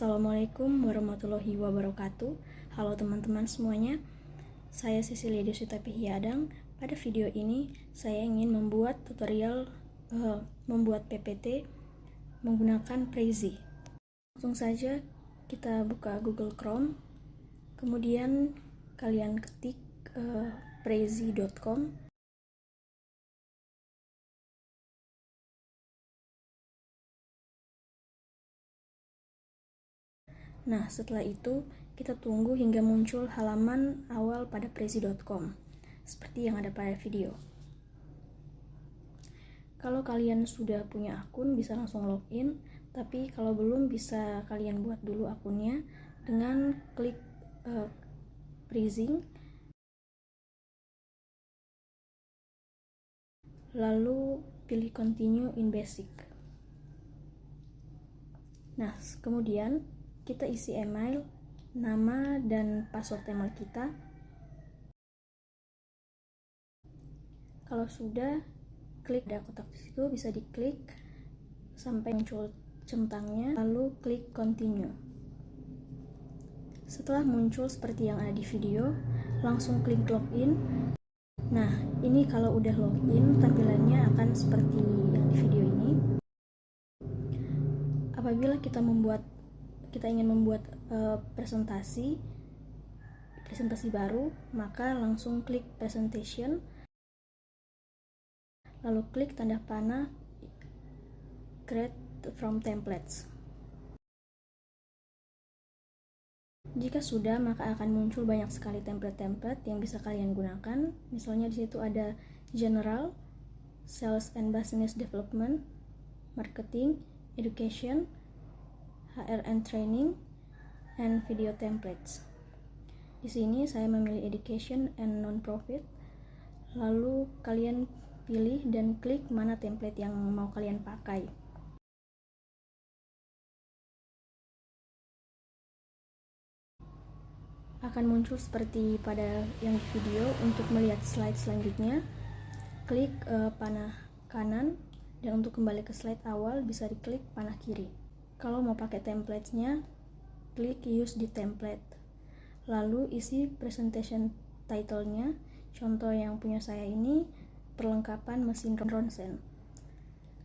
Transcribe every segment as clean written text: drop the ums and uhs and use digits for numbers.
Assalamualaikum warahmatullahi wabarakatuh. Halo teman-teman semuanya. Saya Cecilia Deswita Pihiadang. Pada video ini saya ingin membuat tutorial membuat PPT menggunakan Prezi. Langsung saja kita buka Google Chrome. Kemudian kalian ketik prezi.com. Nah, setelah itu kita tunggu hingga muncul halaman awal pada prezi.com seperti yang ada pada video. Kalau kalian sudah punya akun bisa langsung login, tapi kalau belum bisa kalian buat dulu akunnya dengan klik Prezi, lalu pilih Continue in Basic. Nah, kemudian kita isi email, nama dan password email kita. Kalau sudah, klik ada kotak di situ, bisa diklik sampai muncul centangnya, lalu klik Continue. Setelah muncul seperti yang ada di video, langsung klik Login. Nah, ini kalau udah login, tampilannya akan seperti yang di video ini. Apabila kita ingin membuat presentasi baru, maka langsung klik Presentation, lalu klik tanda panah Create from Templates. Jika sudah, maka akan muncul banyak sekali template-template yang bisa kalian gunakan. Misalnya di situ ada General, Sales and Business Development, Marketing, Education, HR and Training, and Video Templates. Di sini saya memilih Education and Non-Profit. Lalu kalian pilih dan klik mana template yang mau kalian pakai. Akan muncul seperti pada yang di video. Untuk melihat slide selanjutnya, klik panah kanan, dan untuk kembali ke slide awal bisa diklik panah kiri. Kalau mau pakai template-nya, klik Use the Template, lalu isi presentation title-nya. Contoh yang punya saya ini perlengkapan mesin ronsen.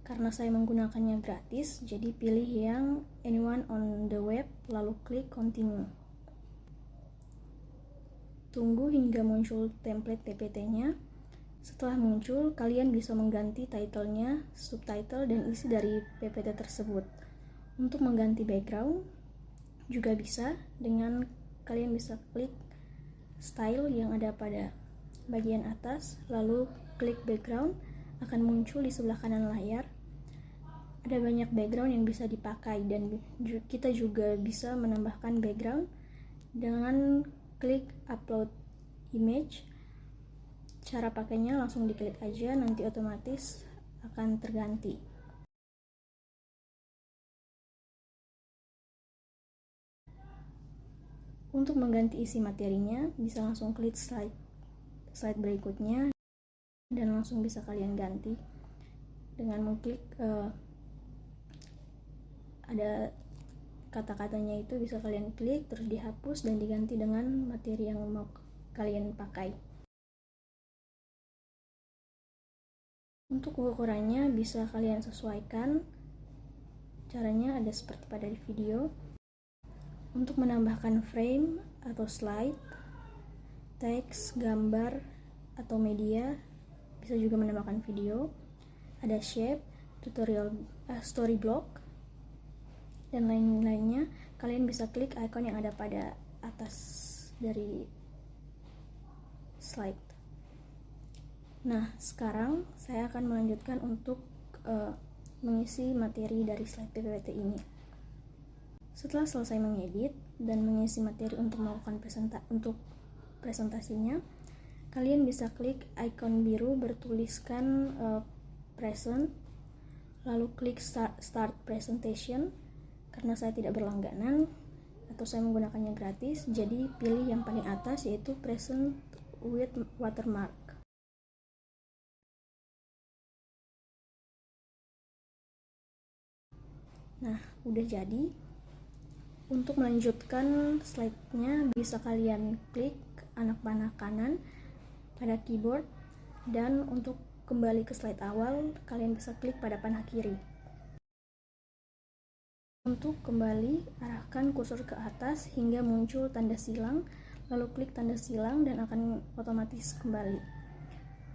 Karena saya menggunakannya gratis, jadi pilih yang Anyone on the Web, lalu klik Continue. Tunggu hingga muncul template PPT-nya. Setelah muncul, kalian bisa mengganti title-nya, subtitle, dan isi dari PPT tersebut. Untuk mengganti background juga bisa dengan kalian bisa klik style yang ada pada bagian atas, lalu klik background, akan muncul di sebelah kanan layar. Ada banyak background yang bisa dipakai dan kita juga bisa menambahkan background dengan klik upload image. Cara pakainya langsung diklik aja, nanti otomatis akan terganti. Untuk mengganti isi materinya, bisa langsung klik slide berikutnya dan langsung bisa kalian ganti dengan mengklik ada kata-katanya itu, bisa kalian klik terus dihapus dan diganti dengan materi yang mau kalian pakai. Untuk ukurannya bisa kalian sesuaikan. Caranya ada seperti pada di video. Untuk menambahkan frame atau slide, teks, gambar, atau media, bisa juga menambahkan video. Ada shape, tutorial, story block, dan lain-lainnya. Kalian bisa klik icon yang ada pada atas dari slide. Nah, sekarang saya akan melanjutkan untuk mengisi materi dari slide PPT ini. Setelah selesai mengedit dan mengisi materi untuk melakukan presentasinya, kalian bisa klik icon biru bertuliskan present, lalu klik start presentation. Karena saya tidak berlangganan atau saya menggunakannya gratis, jadi pilih yang paling atas, yaitu present with watermark. Nah, udah jadi. Untuk melanjutkan slide-nya, bisa kalian klik anak panah kanan pada keyboard, dan untuk kembali ke slide awal, kalian bisa klik pada panah kiri. Untuk kembali, arahkan kursor ke atas hingga muncul tanda silang, lalu klik tanda silang dan akan otomatis kembali.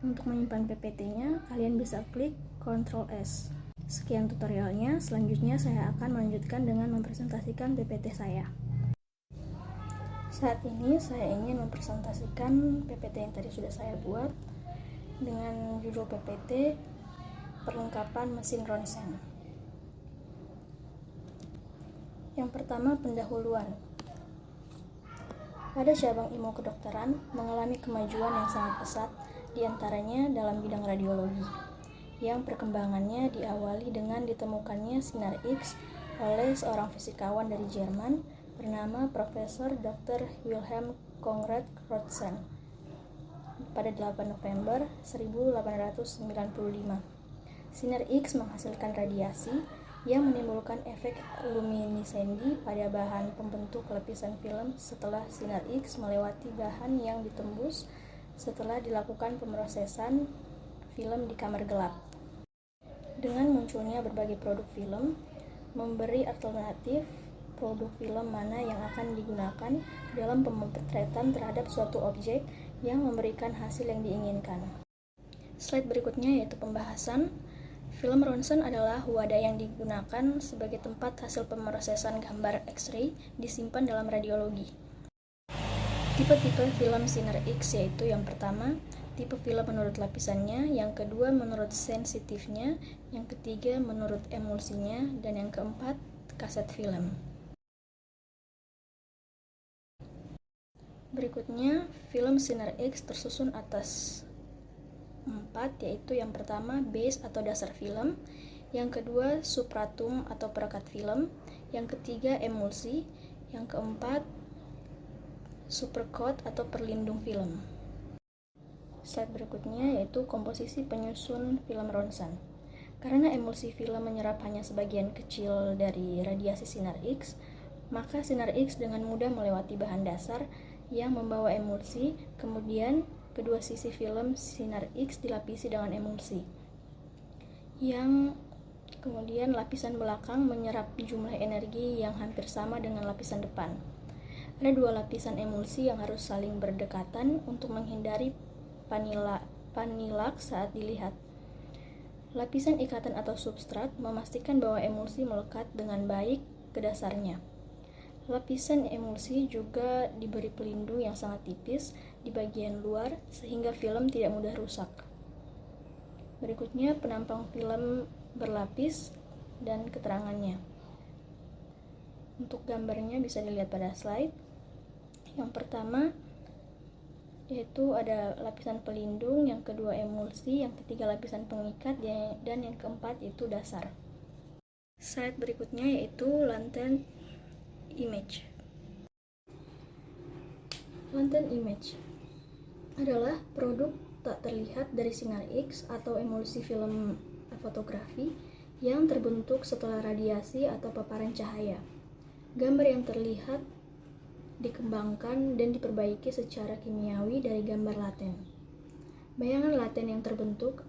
Untuk menyimpan PPT-nya, kalian bisa klik Ctrl S. Sekian tutorialnya, selanjutnya saya akan melanjutkan dengan mempresentasikan PPT saya. Saat ini saya ingin mempresentasikan PPT yang tadi sudah saya buat dengan judul PPT Perlengkapan Mesin Ronsen. Yang pertama, pendahuluan. Pada cabang ilmu kedokteran mengalami kemajuan yang sangat pesat, diantaranya dalam bidang radiologi, yang perkembangannya diawali dengan ditemukannya sinar X oleh seorang fisikawan dari Jerman bernama Profesor Dr. Wilhelm Conrad Roentgen pada 8 November 1895. Sinar X menghasilkan radiasi yang menimbulkan efek luminiscendi pada bahan pembentuk lapisan film setelah sinar X melewati bahan yang ditembus setelah dilakukan pemrosesan film di kamar gelap. Dengan munculnya berbagai produk film, memberi alternatif produk film mana yang akan digunakan dalam pemotretan terhadap suatu objek yang memberikan hasil yang diinginkan. Slide berikutnya yaitu pembahasan. Film ronsen adalah wadah yang digunakan sebagai tempat hasil pemrosesan gambar X-ray disimpan dalam radiologi. Tipe-tipe film sinar X yaitu yang pertama, tipe film menurut lapisannya, yang kedua menurut sensitifnya, yang ketiga menurut emulsinya, dan yang keempat kaset film. Berikutnya, film sinar X tersusun atas 4, yaitu yang pertama base atau dasar film, yang kedua substratum atau perekat film, yang ketiga emulsi, yang keempat supercoat atau perlindung film. Slide berikutnya yaitu komposisi penyusun film ronsen. Karena emulsi film menyerap hanya sebagian kecil dari radiasi sinar X, maka sinar X dengan mudah melewati bahan dasar yang membawa emulsi, kemudian kedua sisi film sinar X dilapisi dengan emulsi, yang kemudian lapisan belakang menyerap jumlah energi yang hampir sama dengan lapisan depan. Ada dua lapisan emulsi yang harus saling berdekatan untuk menghindari panilak saat dilihat. Lapisan ikatan atau substrat memastikan bahwa emulsi melekat dengan baik ke dasarnya. Lapisan emulsi juga diberi pelindung yang sangat tipis di bagian luar sehingga film tidak mudah rusak. Berikutnya penampang film berlapis dan keterangannya. Untuk gambarnya bisa dilihat pada slide. Yang pertama yaitu ada lapisan pelindung, yang kedua emulsi, yang ketiga lapisan pengikat, dan yang keempat itu dasar. Slide berikutnya yaitu lantern image. Lantern image adalah produk tak terlihat dari sinar X atau emulsi film fotografi yang terbentuk setelah radiasi atau paparan cahaya. Gambar yang terlihat dikembangkan dan diperbaiki secara kimiawi dari gambar laten. Bayangan laten yang terbentuk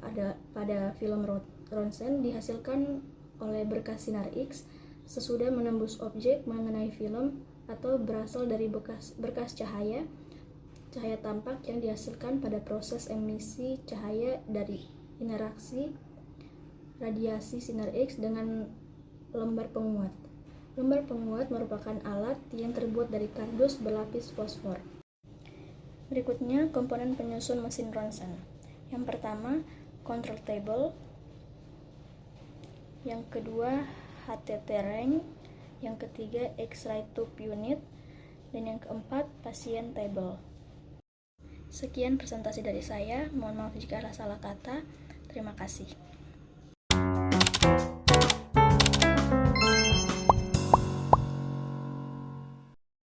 pada film ronsen dihasilkan oleh berkas sinar X sesudah menembus objek mengenai film atau berasal dari berkas cahaya tampak yang dihasilkan pada proses emisi cahaya dari interaksi radiasi sinar X dengan lembar penguat. Lembar penguat merupakan alat yang terbuat dari kardus berlapis fosfor. Berikutnya, komponen penyusun mesin ronsen. Yang pertama, control table. Yang kedua, HTT range. Yang ketiga, X-ray tube unit. Dan yang keempat, patient table. Sekian presentasi dari saya. Mohon maaf jika ada salah kata. Terima kasih.